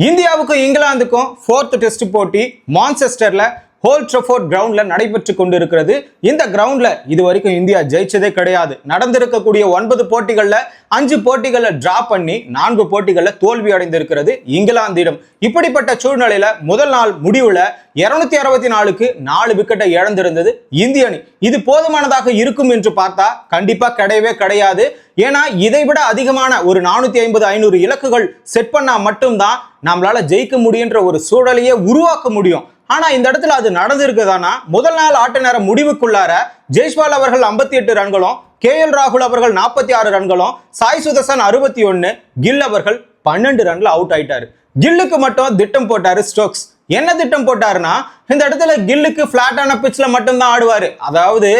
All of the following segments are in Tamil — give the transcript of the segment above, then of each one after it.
இந்தியாவுக்கும் இங்கிலாந்துக்கும் 4th டெஸ்ட் போட்டி மான்செஸ்டர்ல ஓல்ட் ட்ராஃபோர்ட் கிரவுண்ட்ல நடைபெற்று கொண்டிருக்கிறது. இந்த கிரவுண்ட்ல இதுவரைக்கும் இந்தியா ஜெயிச்சதே கிடையாது. நடந்திருக்கக்கூடிய 9 போட்டிகள்ல 5 போட்டிகளை டிரா பண்ணி 4 போட்டிகள்ல தோல்வி அடைந்திருக்கிறது இங்கிலாந்திடம். இப்படிப்பட்ட சூழ்நிலையில முதல் நாள் முடிவுல 264க்கு 4 விக்கெட்டை இழந்திருந்தது இந்திய அணி. இது போதுமானதாக இருக்கும் என்று பார்த்தா கண்டிப்பா கிடையவே கிடையாது. ஏன்னா இதை விட அதிகமான ஒரு 450-500 இலக்குகள் செட் பண்ணா மட்டும்தான் நம்மளால ஜெயிக்க முடியுன்ற ஒரு சூழலையே உருவாக்க முடியும். ஆனா இந்த இடத்துல அது நடந்திருக்குதானா? முதல் நாள் ஆட்ட நேர முடிவுக்குள்ளார ஜெய்ஸ்வால் அவர்கள் 58 ரன்களும், KL ராகுல் அவர்கள் 46 ரன்களும், சாய் சுதர்சன் 61, கில் அவர்கள் 12 ரன்ல அவுட் ஆயிட்டாரு. கில்லுக்கு மட்டும் திட்டம் போட்டாரு ஸ்டோக்ஸ். என்ன திட்டம் போட்டாருன்னா, இந்த இடத்துல கில்லுக்கு பிளாட்டான பிட்ச்ல மட்டும்தான் ஆடுவாரு. அதாவது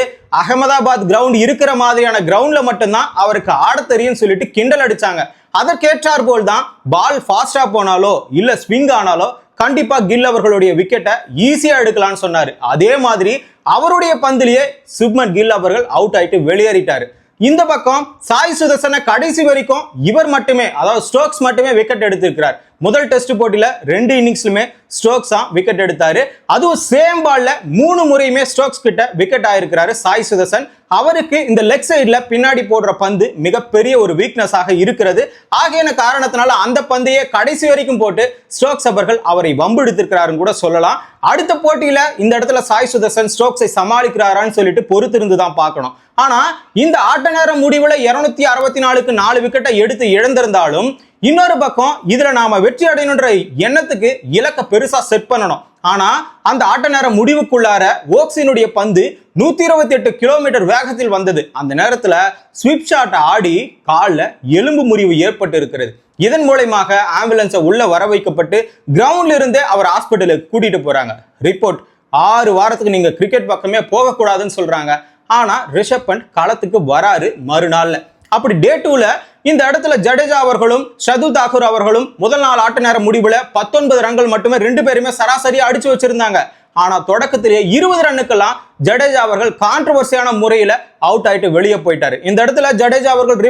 அகமதாபாத் கிரவுண்ட் இருக்கிற மாதிரியான கிரவுண்ட்ல மட்டும்தான் அவருக்கு ஆட தெரியும் சொல்லிட்டு கிண்டல் அடிச்சாங்க. அதற்கேற்றார் போல் தான் பால் ஃபாஸ்டா போனாலோ இல்ல ஸ்விங் ஆனாலோ கண்டிப்பா கில் அவர்களுடைய விக்கெட்டை ஈஸியா எடுக்கலாம்னு சொன்னாரு. அதே மாதிரி அவருடைய பந்திலேயே சுப்மன் கில் அவர்கள் அவுட் ஆயிட்டு வெளியேறிட்டாரு. இந்த பக்கம் சாய் சுதர்சன கடைசி வரைக்கும் இவர் மட்டுமே, அதாவது ஸ்டோக்ஸ் மட்டுமே விக்கெட் எடுத்திருக்கிறார். முதல் டெஸ்ட் போட்டியில 2 இன்னிங்ஸ்லுமே ஸ்டோக்ஸ் தான் விக்கெட் எடுத்தாரு. அதுவும் சேம் பால்ல 3 முறையுமே ஸ்டோக்ஸ் கிட்ட விக்கெட் ஆயிருக்கிறாரு சாய் சுதர்சன். அவருக்கு இந்த லெக் சைட்ல பின்னாடி போடுற பந்து மிகப்பெரிய ஒரு வீக்னஸ் ஆக இருக்கிறது. ஆகிய காரணத்தினால அந்த பந்தையே கடைசி வரைக்கும் போட்டு ஸ்டோக்ஸ் அவர்கள் அவரை வம்பெடுத்திருக்கிறாருன்னு கூட சொல்லலாம். அடுத்த போட்டியில இந்த இடத்துல சாய் சுதர்சன் ஸ்டோக்ஸை சமாளிக்கிறாரான்னு சொல்லிட்டு பொறுத்திருந்து தான் பார்க்கணும். ஆனா இந்த ஆட்ட நேர முடிவுல 264க்கு 4 விக்கெட்டை எடுத்து இழந்திருந்தாலும் இன்னொரு பக்கம் இதுல நாம வெற்றி அடையணுன்ற எண்ணத்துக்கு இலக்க பெருசா செட் பண்ணணும். ஆனா அந்த ஆட்ட நேர முடிவுக்குள்ளார ஓக்ஸினுடைய பந்து 128 கிலோமீட்டர் வேகத்தில் வந்தது. அந்த நேரத்துல ஸ்வீப் ஷாட் ஆடி கால்ல எலும்பு முறிவு ஏற்பட்டு இருக்கிறது. இதன் மூலமாக ஆம்புலன்ஸை உள்ள வர வைக்கப்பட்டு கிரவுண்ட்ல இருந்தே அவர் ஹாஸ்பிட்டலுக்கு கூட்டிட்டு போறாங்க. ரிப்போர்ட் 6 வாரத்துக்கு நீங்க கிரிக்கெட் பக்கமே போகக்கூடாதுன்னு சொல்றாங்க. ஆனா ரிஷப் பண்ட் களத்துக்கு வராரு மறுநாள்ல. அப்படி டே 2ல இந்த இடத்துல ஜடேஜா அவர்களும் ஷர்துல் தாக்கூர் அவர்களும் முதல் நாள் ஆட்ட நேர முடிவுல 19 ரன்கள் மட்டுமே 2 பேருமே சராசரியா அடிச்சு வச்சிருந்தாங்க. ஆனா தொடக்கத்திலேயே 20 ரன்னுக்கெல்லாம் ஜடேஜா அவர்கள் கான்ட்ரவர்சியான முறையில அவுட் ஆயிட்டு வெளியே போயிட்டாரு. இந்த இடத்துல ஜடேஜா அவர்கள்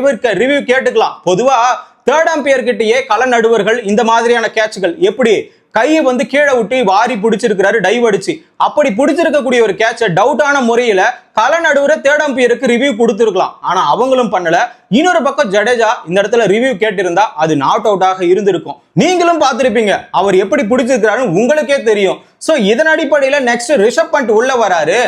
ரிவ்யூ கேட்டுக்கலாம். பொதுவா 3rd அம்பையர் கிட்டயே கள நடுவர்கள் இந்த மாதிரியான கேட்சுகள் எப்படி கையை கீழே விட்டு வாரி பிடிச்சிருக்கிறாரு டைவ் அடிச்சு, அப்படி பிடிச்சிருக்கக்கூடிய ஒரு கேட்ச டவுட்டான முறையில கள நடுவரை 3rd அம்பையருக்கு ரிவ்யூ கொடுத்திருக்கலாம். ஆனா அவங்களும் பண்ணல. இன்னொரு பக்கம் ஜடேஜா இந்த இடத்துல ரிவ்யூ கேட்டிருந்தா அது நாட் அவுட் ஆக இருந்திருக்கும். நீங்களும் பார்த்திருப்பீங்க, அவர் எப்படி பிடிச்சிருக்கிறாருன்னு உங்களுக்கே தெரியும். சோ இதன் அடிப்படையில நெக்ஸ்ட் ரிஷப் பண்ட் உள்ள வராரு.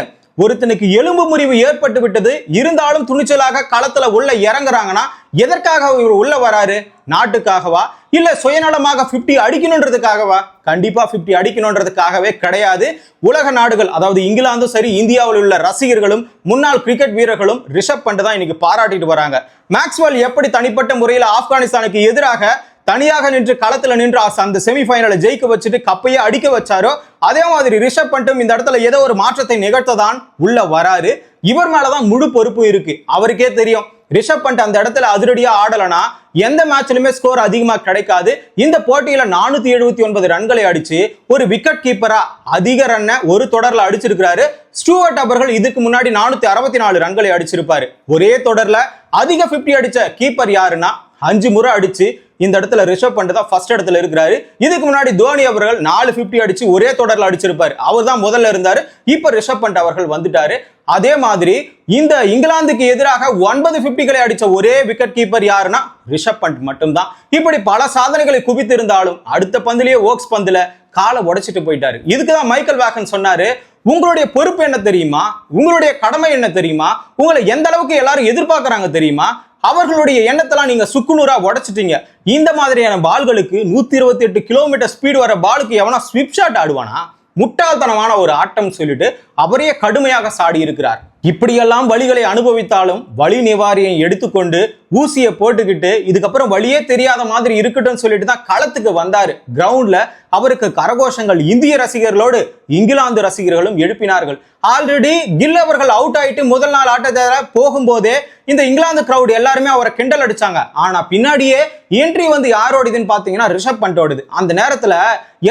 ஒருத்தனுக்கு எலும்பு முறிவு ஏற்பட்டு விட்டது, இருந்தாலும் துணிச்சலாக களத்துல உள்ள இறங்குறாங்கன்னா எதற்காக இவர் உள்ள வராரு? நாட்டுக்காகவா இல்ல சுயநலமாக 50 அடிக்கணும்ன்றதுக்காகவா? கண்டிப்பா 50 அடிக்கணும்ன்றதுக்காகவே கிடையாது. உலக நாடுகள், அதாவது இங்கிலாந்தும் சரி இந்தியாவில் உள்ள ரசிகர்களும் முன்னாள் கிரிக்கெட் வீரர்களும் ரிஷப் பண்ட் தான் இன்னைக்கு பாராட்டிட்டு வராங்க. மேக்ஸ்வெல் எப்படி தனிப்பட்ட முறையில் ஆப்கானிஸ்தானுக்கு எதிராக தனியாக நின்று களத்துல நின்று அந்த செமிஃபைனலை ஜெயிக்க வச்சுட்டு கப்பையே அடிக்க வச்சாரோ அதே மாதிரி ரிஷப் பண்ட்டும் இந்த இடத்துல ஏதோ ஒரு மாற்றத்தை நிகழ்த்ததான் உள்ள வராரு. இவர் மேலதான் முழு பொறுப்பு இருக்கு. அவருக்கே தெரியும் ரிஷப் பண்ட் அந்த இடத்துல அதிரடியா ஆடலனா எந்த மேட்ச்லயுமே ஸ்கோர் அதிகமா கிடைக்காது. இந்த போட்டியில 479 ரன்களை அடிச்சு ஒரு விக்கெட் கீப்பரா அதிக ரன்னை ஒரு தொடர்ல அடிச்சிருக்கிறாரு. ஸ்டூவர்ட் அவர்கள் இதுக்கு முன்னாடி 464 ரன்களை அடிச்சிருப்பாரு. ஒரே தொடர்ல அதிக 50 அடிச்ச கீப்பர் யாருன்னா 5 முறை அடிச்சு இந்த இடத்துல ரிஷப் பண்ட் தான் ஃபர்ஸ்ட் இடத்துல இருக்கிறாரு. இதுக்கு முன்னாடி தோனி அவர்கள் 450 அடிச்சு ஒரே தொடர்ல அடிச்சிருப்பாரு. அவர் தான் முதல்ல இருந்தாரு. இப்ப ரிஷப் பண்ட் அவர்கள் வந்துட்டாரு. அதே மாதிரி இந்த இங்கிலாந்துக்கு எதிராக 9 50களை அடிச்ச ஒரே விக்கெட் கீப்பர் யாருன்னா ரிஷப் பண்ட் மட்டும்தான். இப்படி பல சாதனைகளை குவித்திருந்தாலும் அடுத்த பந்திலேயே ஓக்ஸ் பந்துல காலை உடைச்சிட்டு போயிட்டாரு. இதுக்குதான் மைக்கேல் வாக்கன் சொன்னாரு, உங்களுடைய பொறுப்பு என்ன தெரியுமா? உங்களுடைய கடமை என்ன தெரியுமா? உங்களை எந்த அளவுக்கு எல்லாரும் எதிர்பார்க்கறாங்க தெரியுமா? அவர்களுடைய எண்ணத்தெல்லாம் நீங்க சுக்குநூறா உடைச்சிட்டீங்க. இந்த மாதிரியான பால்களுக்கு 128 கிலோமீட்டர் ஸ்பீடு வர பாலுக்கு எவனா ஸ்விப் ஷாட் ஆடுவானா? முட்டாள்தனமான ஒரு ஆட்டம் சொல்லிட்டு அவரையே கடுமையாக சாடி இருக்கிறார். இப்படியெல்லாம் வலிகளை அனுபவித்தாலும் வலி நிவாரியை எடுத்துக்கொண்டு ஊசியை போட்டுக்கிட்டு இதுக்கப்புறம் வழியே தெரியாத மாதிரி இருக்கட்டும் சொல்லிட்டு தான் களத்துக்கு வந்தாரு. கிரவுண்ட்ல அவருக்கு கரகோஷங்கள் இந்திய ரசிகர்களோடு இங்கிலாந்து ரசிகர்களும் எழுப்பினார்கள். ஆல்ரெடி கில் அவர்கள் அவுட் ஆயிட்டு முதல் நாள் ஆட்டத்தை போகும்போதே இந்த இங்கிலாந்து கிரவுட் எல்லாருமே அவரை கிண்டல் அடிச்சாங்க. ஆனா பின்னாடியே என்ட்ரி யாரோடுதுன்னு பாத்தீங்கன்னா ரிஷப் பண்டோடுது. அந்த நேரத்துல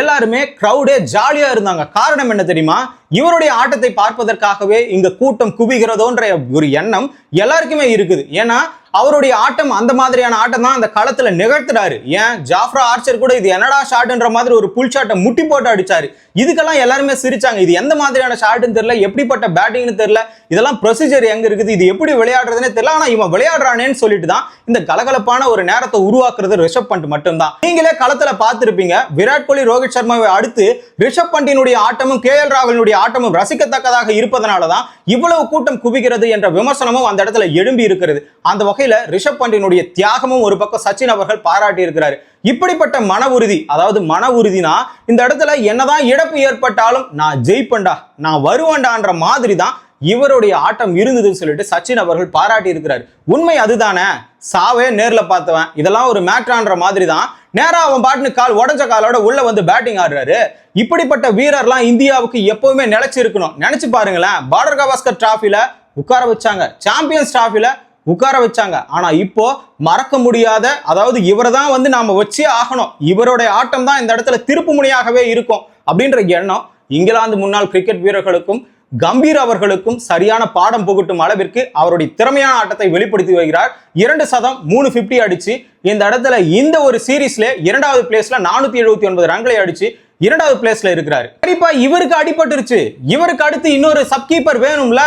எல்லாருமே கிரவுடே ஜாலியா இருந்தாங்க. காரணம் என்ன தெரியுமா? இவருடைய ஆட்டத்தை பார்ப்பதற்காகவே இங்க கூட்டம் குவிகிறதோன்ற ஒரு எண்ணம் எல்லாருக்குமே இருக்குது. ஏன்னா அவருடைய ஆட்டம் அந்த மாதிரியான ஆட்டம் தான் அந்த களத்துல நிகழ்த்துறாரு. ஏன் ஜாஃப்ரா ஆர்ச்சர் கூட இது என்னடா ஷாட்ன்ற மாதிரி ஒரு புல் ஷாட்டை முட்டி போட்டு அடிச்சாரு. இதுக்கெல்லாம் எல்லாருமே சிரிச்சாங்க. இது எந்த மாதிரியான ஷாட்னு தெரியல, எப்படிப்பட்ட பேட்டிங்னு தெரியல, இதெல்லாம் ப்ரொசீஜர் எங்க இருக்குது, இது எப்படி விளையாடுறதுன்னு தெரியல. ஆனா இவன் விளையாடுறானேன்னு சொல்லிட்டு தான் இந்த கலகலப்பான ஒரு நேரத்தை உருவாக்குறது ரிஷப் பண்ட் மட்டும்தான். நீங்களே களத்துல பார்த்திருப்பீங்க, விராட் கோலி ரோஹித் சர்மாவை அடுத்து ரிஷப் பண்டினுடைய ஆட்டமும் KL ராகுலினுடைய ஆட்டமும் ரசிக்கத்தக்கதாக இருப்பதனாலதான் இவ்வளவு கூட்டம் குவிக்கிறது என்ற விமர்சனமும் அந்த இடத்துல எழும்பி இருக்கிறது. அந்த வகையில ரிஷப் பண்டினுடைய தியாகமும் ஒரு பக்கம் சச்சின் அவர்கள் பாராட்டி இருக்கிறார். இப்படிப்பட்ட மன உறுதி, அதாவது மன உறுதினா இந்த இடத்துல என்னதான் இழப்பு ஏற்பட்டாலும் நான் ஜெயிப்பேன்டா, நான் வருவேன்டான்ற மாதிரி தான் இவருடைய ஆட்டம் இருந்ததுன்னு சொல்லிட்டு சச்சின் அவர்கள் பாராட்டி இருக்கிறார். உண்மை அதுதானே, சாவே நேர்ல பார்த்தவன், இதெல்லாம் ஒரு மேட்ரான்ற மாதிரி தான் நேரா அவன் பாட்டுன்னு கால் உடஞ்ச காலோட உள்ள வந்து பேட்டிங் ஆடுறாரு. இப்படிப்பட்ட வீரர்லாம் இந்தியாவுக்கு எப்பவுமே நிலைச்சு இருக்கணும். நினைச்சு பாருங்களேன், பார்டர் கவாஸ்கர் டிராஃபில உட்கார வச்சாங்க, சாம்பியன்ஸ் டிராஃபில உட்கார வச்சாங்க. ஆனா இப்போ மறக்க முடியாத, அதாவது இவரை தான் வந்து நாம வச்சே ஆகணும், இவருடைய ஆட்டம் தான் இந்த இடத்துல திருப்பு முனையாகவே இருக்கும் அப்படின்ற எண்ணம் இங்கிலாந்து முன்னாள் கிரிக்கெட் வீரர்களுக்கும் கம்பீர் அவர்களுக்கும் சரியான பாடம் புகட்டும் அளவிற்கு அவருடைய திறமையான ஆட்டத்தை வெளிப்படுத்தி வருகிறார். 2 சதம் 3 50 அடிச்சு இந்த இடத்துல இந்த ஒரு சீரீஸ்ல 2வது பிளேஸ்ல 479 ரன்களை அடிச்சு 2வது பிளேஸ்ல இருக்கிறாரு. கண்டிப்பா இவருக்கு அடிபட்டுருச்சு, இவருக்கு அடுத்து இன்னொரு சப் கீப்பர் வேணும்ல,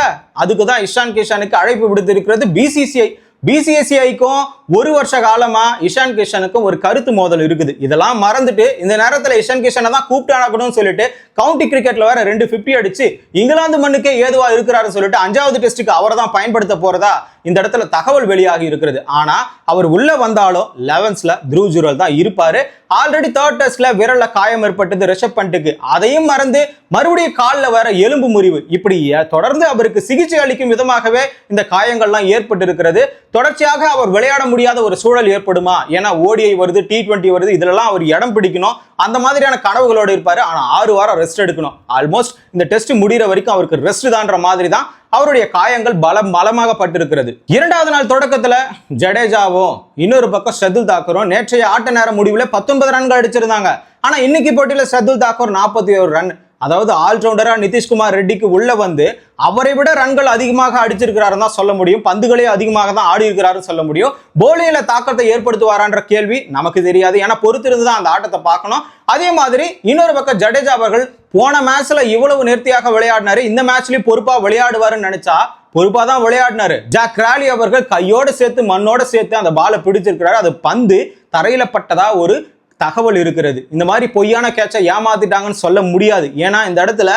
அதுக்குதான் இஷான் கிஷனுக்கு அழைப்பு விடுத்து இருக்கிறது BCCI. BCCIக்கும் ஒரு வருஷ காலமா இஷான் கிஷனுக்கும் ஒரு கருத்து மோதல் இருக்குது. இதெல்லாம் மறந்துட்டு இந்த நேரத்துல இஷான் கிஷனை தான் கூப்பிட்டு அனுப்பணும்னு சொல்லிட்டு கவுண்டி கிரிக்கெட்ல வேற 2 50 அடிச்சு இங்கிலாந்து மண்ணுக்கே ஏதுவா இருக்கிறாருன்னு சொல்லிட்டு 5வது டெஸ்ட்டுக்கு அவரை தான் பயன்படுத்த போறதா இந்த இடத்துல தகவல் வெளியாகி இருக்கிறது. ஆனா அவர் உள்ள வந்தாலும் 11ஸ்ல த்ருவ் ஜுரல் தான் இருப்பாரு. ஆல்ரெடி 3rd டெஸ்ட்ல விரல்ல காயம் ஏற்பட்டது ரிஷப் பண்ட்டுக்கு, அதையும் மறந்து மறுபடியும் காலில் வர எலும்பு முறிவு, இப்படி தொடர்ந்து அவருக்கு சிகிச்சை அளிக்கும் விதமாகவே இந்த காயங்கள்லாம் ஏற்பட்டு இருக்கிறது. தொடர்ச்சியாக அவர் விளையாட முடியாத ஒரு சூழல் ஏற்படுமா, ஏன்னா ODI வருது, T20 வருது, இதுலலாம் அவர் இடம் பிடிக்கணும், அந்த மாதிரியான கனவுகளோடு இருப்பாரு. ஆனா 6 வாரம் ரெஸ்ட் எடுக்கணும். ஆல்மோஸ்ட் இந்த டெஸ்ட் முடிகிற வரைக்கும் அவருக்கு ரெஸ்ட் தான்ற மாதிரி தான் அவருடைய காயங்கள் பலமாக பட்டிருக்கிறது. 2வது நாள் தொடக்கத்துல ஜடேஜாவும் இன்னொரு பக்கம் ஷர்துல் தாக்கூரும் நேற்றைய ஆட்ட நேர முடிவுல 19 ரன்கள் அடிச்சிருந்தாங்க. ஆனா இன்னைக்கு போட்டியில ஷர்துல் தாக்கூர் 41 ரன், அதாவது ஆல்ரவுண்டரா நிதிஷ்குமார் ரெட்டிக்கு உள்ள வந்து அவரை விட ரன்கள் அதிகமாக அடிச்சிருக்கிறாரு தான் சொல்ல முடியும், பந்துகளே அதிகமாக தான் ஆடி இருக்கிறாரு சொல்ல முடியும். போலிங்ல தாக்கத்தை ஏற்படுத்துவாரான்ற கேள்வி நமக்கு தெரியாது, ஏன்னா பொறுத்திருந்து தான் அந்த ஆட்டத்தை பார்க்கணும். அதே மாதிரி இன்னொரு பக்கம் ஜடேஜா அவர்கள் போன மேட்ச்ல இவ்வளவு நேர்த்தியாக விளையாடினாரு, இந்த மேட்ச்லயும் பொறுப்பா விளையாடுவாருன்னு நினைச்சா பொறுப்பா தான் விளையாடினாரு. ஜாக் ராலி அவர்கள் கையோட சேர்த்து மண்ணோட சேர்த்து அந்த பாலை பிடிச்சிருக்கிறாரு. அது பந்து தரையில பட்டதா ஒரு தகவல் இருக்கிறது. இந்த மாதிரி பொய்யான கேட்சை ஏமாத்திட்டாங்கன்னு சொல்ல முடியாது, ஏன்னா இந்த இடத்துல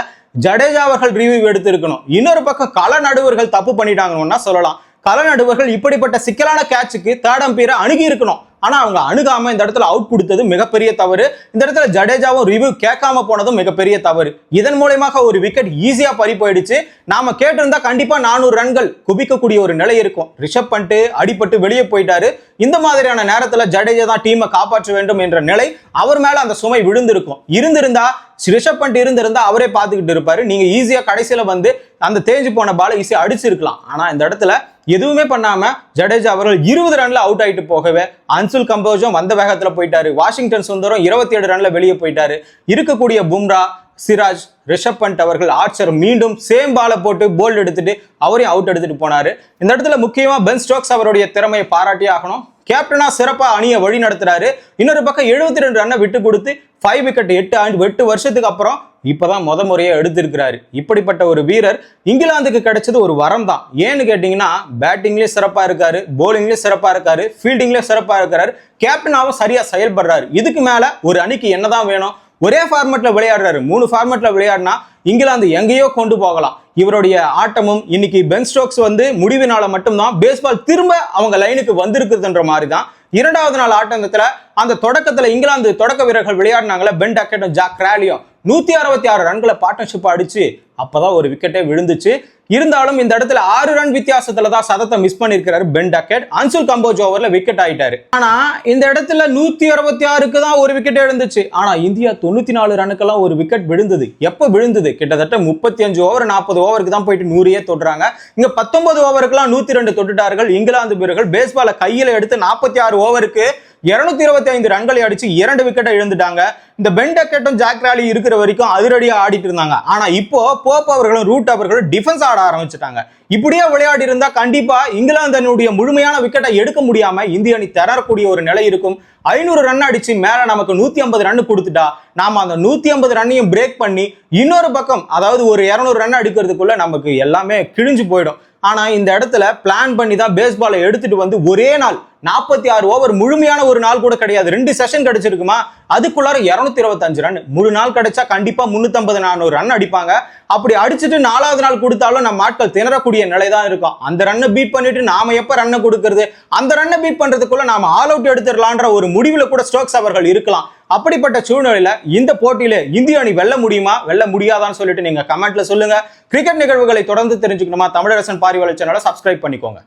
ஜடேஜா அவர்கள் ரிவ்யூ எடுத்து இருக்கணும். இன்னொரு பக்கம் கள நடுவர்கள் தப்பு பண்ணிட்டாங்கன்னா சொல்லலாம். கள நடுவர்கள் இப்படிப்பட்ட சிக்கலான கேட்சுக்கு 3rd அம்பையரை அணுகி இருக்கணும், ஆனா அவங்க அணுகாம இந்த இடத்துல அவுட் கொடுத்தது மிகப்பெரிய தவறு. இந்த இடத்துல ஜடேஜாவும் ரிவ்யூ கேட்காம போனதும் மிகப்பெரிய தவறு. இதன் மூலமாக ஒரு விக்கெட் ஈஸியா பறி போயிடுச்சு. நாம கேட்டிருந்தா கண்டிப்பா 400 ரன்கள் குவிக்கக்கூடிய ஒரு நிலை இருக்கும். ரிஷப் பண்ட் அடிபட்டு வெளியே போயிட்டாரு. இந்த மாதிரியான நேரத்துல ஜடேஜா தான் டீமை காப்பாற்ற வேண்டும் என்ற நிலை அவர் மேல அந்த சுமை விழுந்திருக்கும். இருந்திருந்தா ரிஷப் பண்ட் இருந்திருந்தா அவரே பார்த்துக்கிட்டு இருப்பாரு. நீங்க ஈஸியா கடைசியில வந்து அந்த தேஞ்சு போன பாலை ஈஸியா அடிச்சிருக்கலாம். ஆனா இந்த இடத்துல எதுவுமே பண்ணாம ஜடேஜா அவர்கள் 20 ரன்ல அவுட் ஆயிட்டு போகவே அன்சுல் கம்போஜும் வந்த வேகத்துல போயிட்டாரு. வாஷிங்டன் சுந்தரம் 27 ரன்ல வெளியே போயிட்டாரு. இருக்கக்கூடிய பும்ரா, சிராஜ், ரிஷப் பண்ட் அவர்கள், ஆர்ச்சர் மீண்டும் சேம் பாலை போட்டு போல்ட் எடுத்துட்டு அவரையும் அவுட் எடுத்துட்டு போனாரு. இந்த இடத்துல முக்கியமா பென் ஸ்டோக்ஸ் அவருடைய திறமையை பாராட்டி ஆகணும். கேப்டனா சிறப்பா அணியை வழி நடத்துறாரு. இன்னொரு பக்கம் 72 ரன்னை விட்டு கொடுத்து 5 விக்கெட் 8 வருஷத்துக்கு அப்புறம் இப்பதான் முறையை எடுத்திருக்கிறாரு. இப்படிப்பட்ட ஒரு வீரர் இங்கிலாந்துக்கு கிடைச்சது ஒரு வரம் தான். ஏன்னு கேட்டீங்கன்னா பேட்டிங்லயே சிறப்பா இருக்காரு, போலிங்லயே சிறப்பா இருக்காரு, ஃபீல்டிங்லயே சிறப்பா இருக்காரு, கேப்டனாவும் சரியா செயல்படுறாரு. இதுக்கு மேல ஒரு அணிக்கு என்னதான் வேணும்? ஒரே ஃபார்மேட்ல விளையாடுறாரு. 3 ஃபார்மேட்ல விளையாடினா இங்கிலாந்து எங்கேயோ கொண்டு போகலாம். இவருடைய ஆட்டமும் இன்னைக்கு பென் ஸ்டோக்ஸ் வந்து முடிவினால மட்டும்தான் பேஸ்பால் திரும்ப அவங்க லைனுக்கு வந்திருக்குதுன்ற மாதிரி தான். 2வது நாள் ஆட்டத்துல அந்த தொடக்கத்துல இங்கிலாந்து தொடக்க வீரர்கள் விளையாடினாங்களே, பென் டக்கெட்டும் ஜாக் ராலியும் 166 ரன்களை பார்ட்னர்ஷிப் அடிச்சு அப்பதான் ஒரு விக்கெட்டே விழுந்துச்சு. இருந்தாலும் இந்த இடத்துல 6 ரன் வித்தியாசத்துல தான் சதத்தை மிஸ் பண்ணிருக்கிறாரு பென் டக்கெட். அன்சுல் கம்போஜ் ஓவர்ல விக்கெட் ஆயிட்டாரு. ஆனா இந்த இடத்துல 166க்கு தான் ஒரு விக்கெட் எழுந்துச்சு. ஆனா இந்தியா 94 ரன்னுக்கெல்லாம் ஒரு விக்கெட் விழுந்தது. எப்ப விழுந்தது? கிட்டத்தட்ட 35 ஓவர் 40 ஓவருக்கு தான் போயிட்டு 100 தொடுறாங்க. இங்க 19 ஓவருக்குலாம் 102 தொட்டுட்டார்கள் இங்கிலாந்து வீரர்கள். பேஸ்பால கையில எடுத்து 46 ஓவருக்கு 225 ரன்களை அடிச்சு 2 விக்கெட்டை இழந்துட்டாங்க. இந்த பென் டக்கெட்டும் ஜாக் ராலி இருக்கிற வரைக்கும் அதிரடியா ஆடிட்டு இருந்தாங்க. ஆனா இப்போ போப் அவர்களும் ரூட் அவர்களும் டிஃபென்ஸ் ஆட ஆரம்பிச்சுட்டாங்க. இப்படியே விளையாடி இருந்தா கண்டிப்பா இங்கிலாந்து அணியுடைய முழுமையான விக்கெட்டை எடுக்க முடியாம இந்திய அணி திணறக்கூடிய ஒரு நிலை இருக்கும். 500 ரன் அடிச்சு மேல நமக்கு 150 ரன் கொடுத்துட்டா நாம அந்த 150 ரன்னையும் பிரேக் பண்ணி இன்னொரு பக்கம் அதாவது ஒரு 200 ரன் அடிக்கிறதுக்குள்ள நமக்கு எல்லாமே கிழிஞ்சு போயிடும். ஆனா இந்த இடத்துல பிளான் பண்ணி தான் பேஸ்பாலை எடுத்துட்டு வந்து ஒரே நாள் 46 ஓவர், முழுமையான ஒரு நாள் கூட கிடையாது, 2 செஷன் கிடைச்சிருக்குமா, அதுக்குள்ளார 225 ரன். முழு நாள் கிடைச்சா கண்டிப்பா 350-400 ரன் அடிப்பாங்க. அப்படி அடிச்சுட்டு 4வது நாள் கொடுத்தாலும் நம்ம ஆட்கள் திணறக்கூடிய நிலை தான் இருக்கும். அந்த ரன்னை பீட் பண்ணிட்டு நாம எப்ப ரன்னை கொடுக்கறது, அந்த ரன்னை பீட் பண்றதுக்குள்ள நாம ஆல் அவுட் எடுத்துடலான்ற ஒரு முடிவுல கூட ஸ்டோக்ஸ் அவர்கள் இருக்கலாம். அப்படிப்பட்ட சூழ்நிலையில இந்த போட்டியில இந்திய அணி வெல்ல முடியுமா வெல்ல முடியாதான்னு சொல்லிட்டு நீங்க கமெண்ட்ல சொல்லுங்க. கிரிக்கெட் நிகழ்வுகளை தொடர்ந்து தெரிஞ்சுக்கணுமா தமிழரசன் பார்வையாளர் சேனலை சப்ஸ்கிரைப் பண்ணிக்கோங்க.